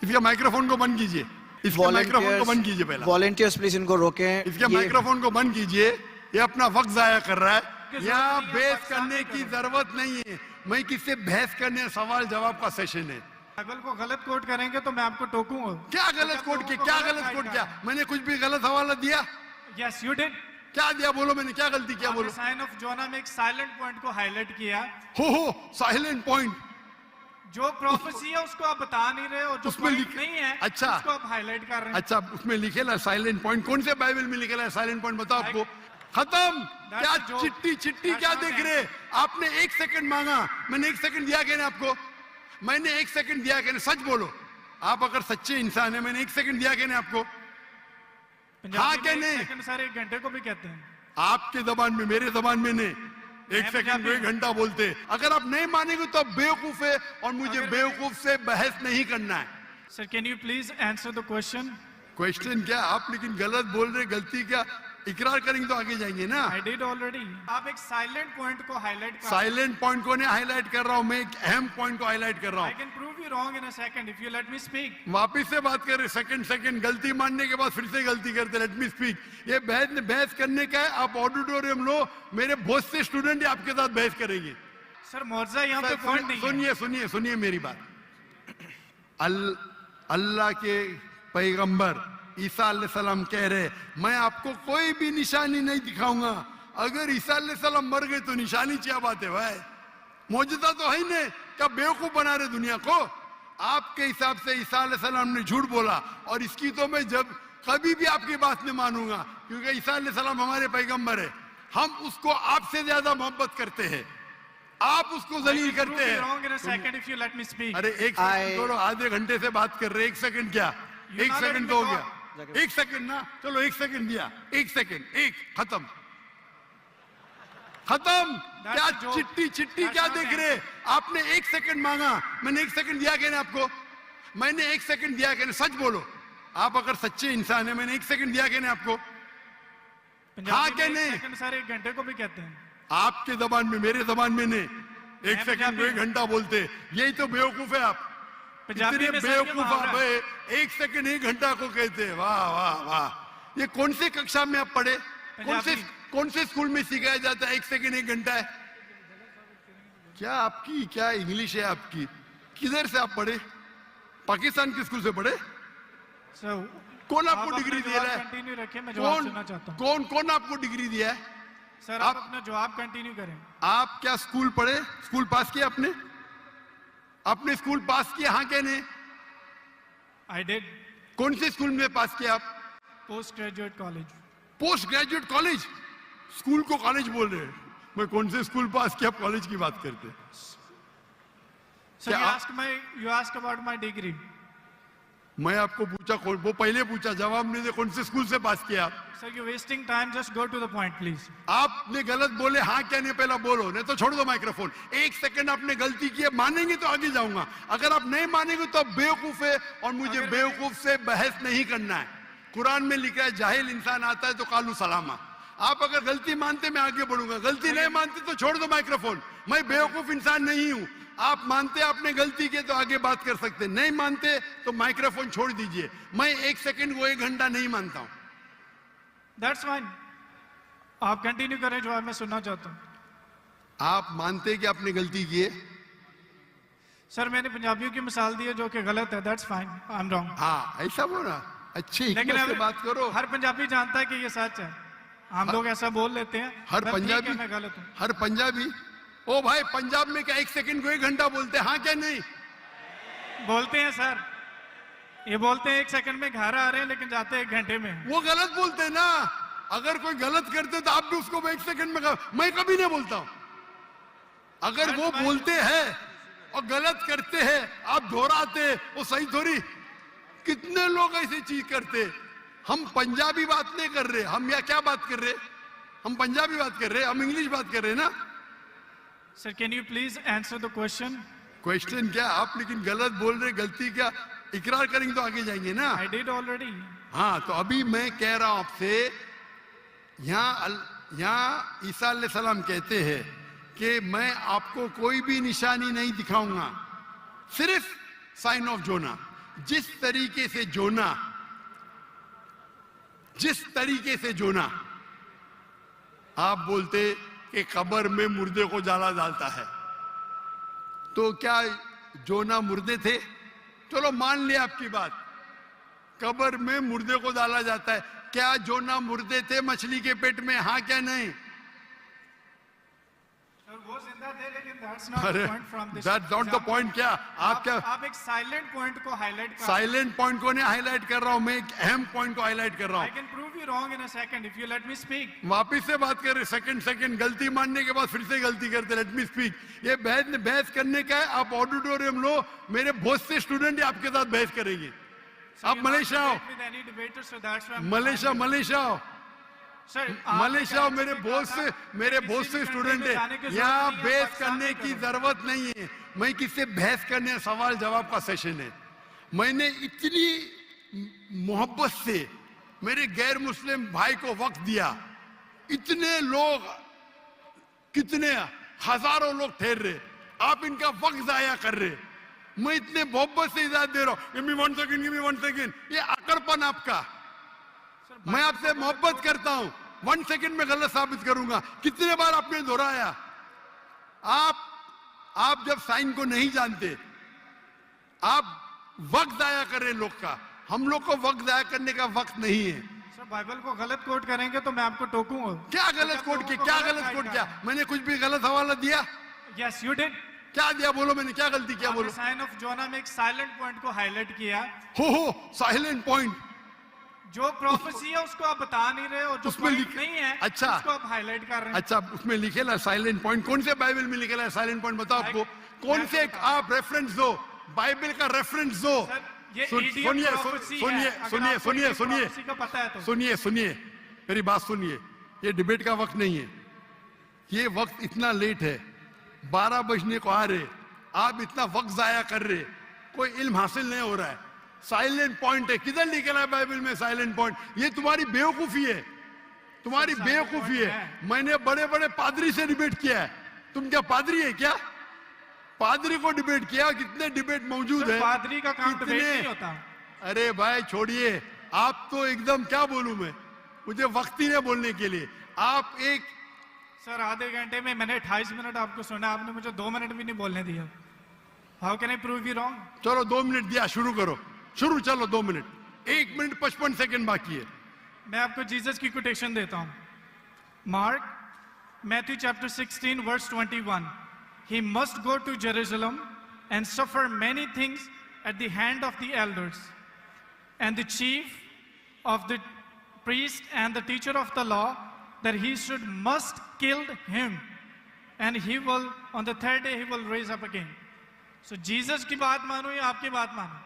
इसके माइक्रोफोन को बंद कीजिए, इसके माइक्रोफोन को बंद कीजिए पहले। वॉलंटियर्स प्लीज इनको रोकें। इसके माइक्रोफोन को बंद कीजिए, ये अपना वक्त जाया कर रहा है। यहाँ बहस करने की जरूरत नहीं है, मैं किससे बहस करने, सवाल जवाब का सेशन है। बाइबल को गलत कोट करेंगे तो मैं आपको टोकूंगा। क्या गलत कोट किया, क्या गलत कोट किया? मैंने कुछ भी गलत हवाला दिया? Yes you did. क्या दिया बोलो, मैंने क्या गलती किया बोलो? साइन ऑफ जोना में एक साइलेंट पॉइंट को हाईलाइट किया। हो साइलेंट पॉइंट, जो प्रोफेसी है उसको आप बता नहीं रहे और जो उसमें पॉइंट नहीं है अच्छा उसको आप हाईलाइट कर रहे हैं। अच्छा, उसमें लिखेला साइलेंट पॉइंट, कौन से बाइबल में लिखेला है साइलेंट पॉइंट? बताओ आपको। खत्म। क्या चिट्ठी चिट्ठी क्या देख रहे? आपने 1 सेकंड मांगा, मैंने 1 सेकंड दिया क्या? आपको मैंने 1 सेकंड दिया क्या? सच बोलो, आप अगर सच्चे इंसान है, मैंने 1 सेकंड दिया क्या आपको? हाँ क्या नहीं? सर 1 घंटे को भी कहते हैं आपके जबान में, मेरे जबान में नहीं। 1 सेकंड को 1 घंटा बोलते। अगर आप नहीं मानेंगे तो आप बेवकूफ है, और मुझे बेवकूफ से बहस नहीं करना है। Sir can you please answer the question? Question क्या? आप लेकिन गलत बोल रहे, गलती क्या? इकरार करेंगे तो आगे जाएंगे ना। I did already. आप एक साइलेंट पॉइंट को हाईलाइट कर। साइलेंट पॉइंट को नहीं हाईलाइट कर रहा हूं, मैं एक अहम पॉइंट को हाईलाइट कर रहा हूं। I can prove you wrong in a second if you let me speak. वापिस से बात कर रहे, सेकंड गलती मानने के बाद फिर से गलती करते। Let me speak. ये बहस करने का है। आप ऑडिटोरियम लो, मेरे बहुत से स्टूडेंट आपके साथ बहस करेंगे। सर मुआवजा यहाँ पे पॉइंट नहीं है। सुनिए सुनिए सुनिए मेरी बात। अल्लाह के पैगंबर ईसा अलैहिस्सलाम कह रहे, मैं आपको कोई भी निशानी नहीं दिखाऊंगा। अगर ईसा अलैहिस्सलाम मर गए तो निशानी क्या बात है भाई? मौजूदा तो है ही नहीं। क्या बेवकूफ बना रहे दुनिया को? आपके हिसाब से ईसा अलैहिस्सलाम ने झूठ बोला, और इसकी तो मैं जब कभी भी आपकी बात नहीं मानूंगा, क्योंकि ईसा अलैहिस्सलाम हमारे पैगंबर है। हम उसको आपसे ज्यादा मोहब्बत करते हैं, आप उसको जलील करते हैं। अरे 1 सेकंड छोड़ो, आधे घंटे से बात कर रहे, 1 सेकंड क्या? 1 सेकंड तो हो गया। 1 सेकंड ना, चलो 1 सेकंड दिया, 1 सेकंड, खत्म। क्या चिट्ठी चिट्ठी क्या देख रहे? आपने 1 सेकंड मांगा, मैंने 1 सेकंड दिया क्या? आपको मैंने 1 सेकंड दिया क्या? सच बोलो, आप अगर सच्चे इंसान है, मैंने 1 सेकंड दिया क्या आपको? हाँ क्या नहीं? सर 1 घंटे को भी कहते हैं आपके जबान में, मेरे जबान में नहीं। 1 सेकंड को 1 घंटा बोलते, यही तो बेवकूफ है आप। इतने बेवकूफ आप है, 1 सेकंड 1 घंटा को कहते हैं। वाह वाह वाह। ये कौन से कक्षा में आप पढ़े? कौन से स्कूल में सिखाया जाता है 1 सेकंड 1 घंटा है? क्या आपकी क्या इंग्लिश है आपकी? किधर से आप पढ़े? पाकिस्तान के स्कूल से पढ़े? कौन आपको डिग्री दिया है? कौन आपको डिग्री दिया है? सर आप अपना जवाब कंटिन्यू करें। आप क्या स्कूल पढ़े? स्कूल पास किया आपने? आपने स्कूल पास किया? हाँ क्या नहीं? I did. कौन से स्कूल में पास किया आप? Post graduate college. Post graduate college? School को कॉलेज बोल रहे हैं। मैं कौन से स्कूल पास किया, कॉलेज की बात करते। Sir you ask about my degree. मैं आपको पूछा, वो पहले पूछा, जवाब नहीं दे, कौन से स्कूल से पास किया आप? Sir you wasting time, just go to the point please. आपने गलत बोले, हाँ क्या नहीं पहला बोलो, नहीं तो छोड़ दो माइक्रोफोन। 1 सेकंड आपने गलती की है, मानेंगे तो आगे जाऊंगा। अगर आप नहीं मानेंगे तो आप बेवकूफ है, और मुझे बेवकूफ से बहस नहीं करना है। कुरान में लिखा है, जाहिल इंसान आता है तो कालू सलामा। आप अगर गलती मानते मैं आगे बढ़ूंगा, गलती नहीं मानते तो छोड़ दो माइक्रोफोन। मैं बेवकूफ इंसान नहीं हूं। आप मानते आपने गलती की तो आगे बात कर सकते, नहीं मानते तो माइक्रोफोन छोड़ दीजिए। मैं 1 सेकंड को 1 घंटा नहीं मानता हूं। That's fine. आप कंटिन्यू करें, जो मैं सुनना चाहता हूं। आप मानते कि आपने गलती की है? सर मैंने पंजाबियों की मिसाल दी है जो कि गलत है। That's fine. I'm wrong. हाँ ऐसा बोला, अच्छी हिकमत से बात करो। हर पंजाबी जानता है कि ये सच है, हम लोग ऐसा बोल लेते हैं। हर पंजाबी, मैं गलत हूं। हर पंजाबी, ओ भाई पंजाब में क्या 1 सेकंड को 1 घंटा बोलते हैं? हाँ क्या नहीं? बोलते हैं सर, ये बोलते हैं 1 सेकंड में घर आ रहे हैं, लेकिन जाते हैं 1 घंटे में। वो गलत बोलते हैं ना। अगर कोई गलत करते तो आप भी उसको 1 सेकंड में मैं कभी नहीं बोलता हूं। अगर वो बोलते हैं और गलत करते हैं, आप दोहराते, वो सही थोड़ी। कितने लोग ऐसी चीज करते। हम पंजाबी बात नहीं कर रहे, हम क्या बात कर रहे? हम पंजाबी बात कर रहे, हम इंग्लिश बात कर रहे ना। Sir can you please answer the question? Question क्या? आप लेकिन गलत बोल रहे, गलती क्या? इकरार करेंगे तो आगे जाएंगे ना। I did already. हाँ तो अभी मैं कह रहा हूं आपसे, यहाँ ईसा अलैहिस्सलाम कहते हैं कि मैं आपको कोई भी निशानी नहीं दिखाऊंगा, सिर्फ साइन ऑफ जोना। जिस तरीके से जोना आप बोलते कि कब्र में मुर्दे को जाला डालता है, तो क्या जोना मुर्दे थे? चलो मान लिया आपकी बात, कब्र में मुर्दे को डाला जाता है। क्या जोना मुर्दे थे मछली के पेट में? हाँ क्या नहीं? वो जिंदा थे, लेकिन that's not अरे the point from this that's not the example. point। क्या आप क्या आप एक साइलेंट पॉइंट को हाईलाइट कर साइलेंट पॉइंट को नहीं हाईलाइट कर रहा हूं, मैं एक अहम पॉइंट को हाईलाइट कर रहा I हूं। can prove you wrong in a second if you let me speak. वापिस से बात कर रहे, सेकंड गलती मानने के बाद फिर से गलती करते। Let me speak. ये बहस करने का है। आप ऑडिटोरियम लो, मेरे बहुत से स्टूडेंट आपके साथ बहस करेंगे। So आप you're not मलेशिया आओ, debate with any debater, so that's why I'm Malaysia आओ, Sir, मलेशिया आओ। मेरे बहुत से किसी भी स्टूडेंट country में जाने की है जरूरत यहाँ। नहीं है, बहस पाकिस्तान करने में की करो। जरूरत नहीं है। मैं किससे बहस करने, सवाल जवाब का सेशन है। मैंने इतनी मोहब्बत से मेरे गैर मुस्लिम भाई को वक्त दिया। इतने लोग, कितने हजारों लोग ठहर रहे, आप इनका वक्त जाया कर रहे। मैं इतने मोहब्बत से इजाजत दे रहा हूं। Give me one second. ये अकड़पन आपका। मैं आपसे मोहब्बत करता हूं, 1 सेकंड में गलत साबित करूंगा। कितने बार आपने दोहराया। आप जब साइन को नहीं जानते, आप वक्त जाया कर रहे लोग का। हम लोग को वक्त जाया करने का वक्त नहीं है। सर बाइबल को गलत कोट करेंगे तो मैं आपको टोकूंगा। क्या गलत कोट किया? क्या गलत कोट किया? मैंने कुछ भी गलत हवाला दिया? Yes you did. क्या दिया? बोलो, मैंने क्या गलती किया? बोलो। साइन ऑफ जोना में एक साइलेंट पॉइंट को हाईलाइट किया। हो साइलेंट पॉइंट। जो प्रोफेसी है उसको आप बता नहीं रहे, और जो उसमें पॉइंट नहीं है अच्छा, उसको आप हाईलाइट कर रहे हैं। अच्छा, उसमें लिखेला साइलेंट पॉइंट। कौन से बाइबल में लिखेला है साइलेंट पॉइंट? बताओ आपको कौन से आप रेफरेंस दो, बाइबल का रेफरेंस दो। सर ये सुनिए सुनिए मेरी बात सुनिए। ये डिबेट का वक्त नहीं है। ये वक्त इतना लेट है, 12 बजने को आ रहे, आप इतना वक्त जाया कर रहे, कोई इल्म हासिल नहीं हो रहा है। साइलेंट पॉइंट है, किधर लिखा है बाइबल में साइलेंट पॉइंट? ये तुम्हारी बेवकूफी है, तुम्हारी बेवकूफी है। मैंने बड़े बड़े पादरी से डिबेट किया है। तुम क्या पादरी है क्या? पादरी को डिबेट किया। कितने डिबेट मौजूद है। पादरी का काम डिबेट नहीं होता। अरे भाई छोड़िए, आप तो एकदम, क्या बोलूं मैं, मुझे वक्त ही नहीं बोलने के लिए। आप एक सर आधे घंटे में मैंने 28 मिनट आपको सुना, आपने मुझे 2 मिनट भी नहीं बोलने दिया। How can I prove you wrong? चलो 2 मिनट दिया, शुरू करो, शुरू। चलो 2 मिनट, 1 मिनट 55 सेकंड बाकी है। मैं आपको जीसस की कोटेशन देता हूं। Mark Matthew chapter 16 verse 21। He must go to Jerusalem and suffer many things at the hand of the elders and the chief of the priest and the teacher of the law, that he must kill him, and he will on the 3rd day he will raise up again. So Jesus की बात मानो या आपकी बात मानो,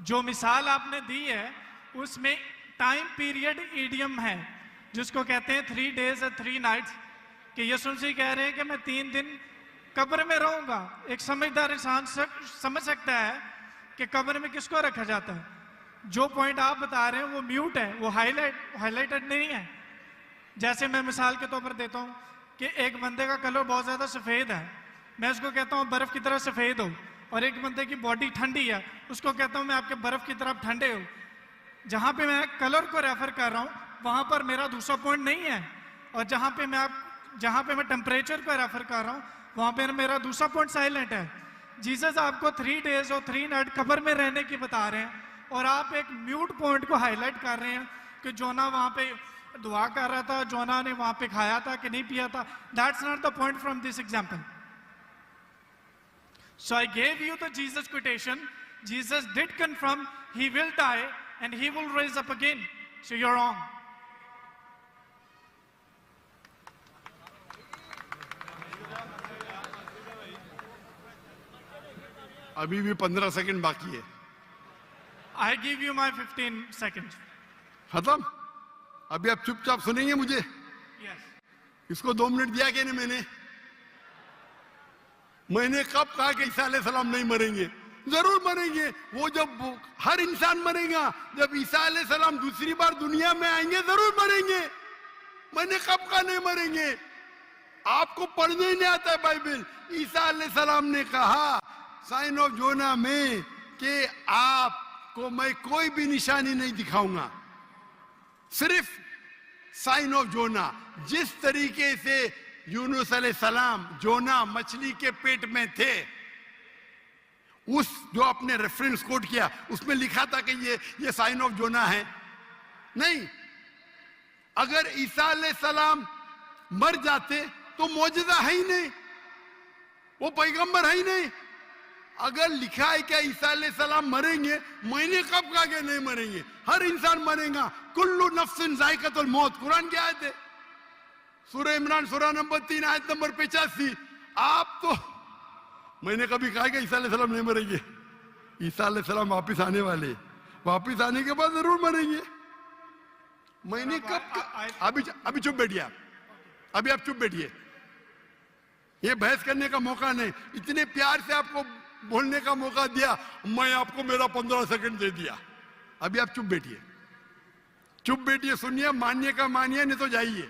जो मिसाल आपने दी है उसमें टाइम पीरियड ईडियम है, जिसको कहते हैं 3 days and 3 nights। कि यीशु मसीह कह रहे हैं कि मैं 3 दिन कब्र में रहूंगा। एक समझदार इंसान समझ सकता है कि कब्र में किसको रखा जाता है। जो पॉइंट आप बता रहे हैं वो म्यूट है, वो हाईलाइटेड नहीं है। जैसे मैं मिसाल के तौर पर देता हूं कि एक बंदे का कलर बहुत ज्यादा सफेद है, मैं उसको कहता हूं बर्फ की तरह सफेद हो, और एक बंदे की बॉडी ठंडी है, उसको कहता हूं मैं आपके बर्फ की तरफ ठंडे हो। जहां पे मैं कलर को रेफर कर रहा हूं वहां पर मेरा दूसरा पॉइंट नहीं है, और जहां पे मैं टेम्परेचर को रेफर कर रहा हूं वहां पे मेरा दूसरा पॉइंट साइलेंट है। जीसस आपको 3 days और 3 nights कब्र में रहने की बता रहे हैं, और आप एक म्यूट पॉइंट को हाईलाइट कर रहे हैं कि जोना वहां पे दुआ कर रहा था, जोना ने वहां पे खाया था कि नहीं पिया था। That's not the point from this example. So I gave you the Jesus quotation. Jesus did confirm he will die and he will raise up again. So you're wrong. अभी भी 15 सेकंड बाकी है। I give you my 15 seconds. खत्म? अभी आप चुपचाप सुनेंगे मुझे? Yes. इसको 2 मिनट दिया क्या नहीं मैंने कब कहा कि ईसा अलैहिस्सलाम नहीं मरेंगे? जरूर मरेंगे। वो जब हर इंसान मरेगा, जब ईसा अलैहिस्सलाम दूसरी बार दुनिया में आएंगे जरूर मरेंगे। मैंने कब कहा नहीं मरेंगे? आपको पढ़ने ही नहीं आता है बाइबल। ईसा अलैहिस्सलाम ने कहा साइन ऑफ जोना में कि आपको मैं कोई भी निशानी नहीं दिखाऊंगा, सिर्फ साइन ऑफ जोना। जिस तरीके से यूनुस अलैहिस्सलाम जोना मछली के पेट में थे, उस जो आपने रेफरेंस कोट किया उसमें लिखा था कि ये साइन ऑफ जोना है? नहीं। अगर ईसा अलैहिस्सलाम मर जाते तो मौजूदा है ही नहीं, वो पैगंबर है ही नहीं। अगर लिखा है क्या ईसा अलैहिस्सलाम मरेंगे, मैंने कब कहा कि नहीं मरेंगे? हर इंसान मरेगा। कुल्लु नफ्सिन जायकातुल मौत, कुरान की आयत है, सूरह इमरान सूरह नंबर 3 आयत नंबर 85। आप तो, मैंने कभी कहा कि ईसा अलैहिस्सलाम नहीं मरेंगे? ईसा अलैहिस्सलाम वापिस आने वाले, वापिस आने के बाद जरूर मरेंगे। मैंने कब अभी चुप बैठिए आप, अभी आप चुप बैठिए, ये बहस करने का मौका नहीं। इतने प्यार से आपको बोलने का मौका दिया, मैं आपको मेरा 15 सेकंड दे दिया। अभी आप चुप बैठिए, चुप बैठिए, सुनिए, मानिए का मानिए, नहीं तो जाइए।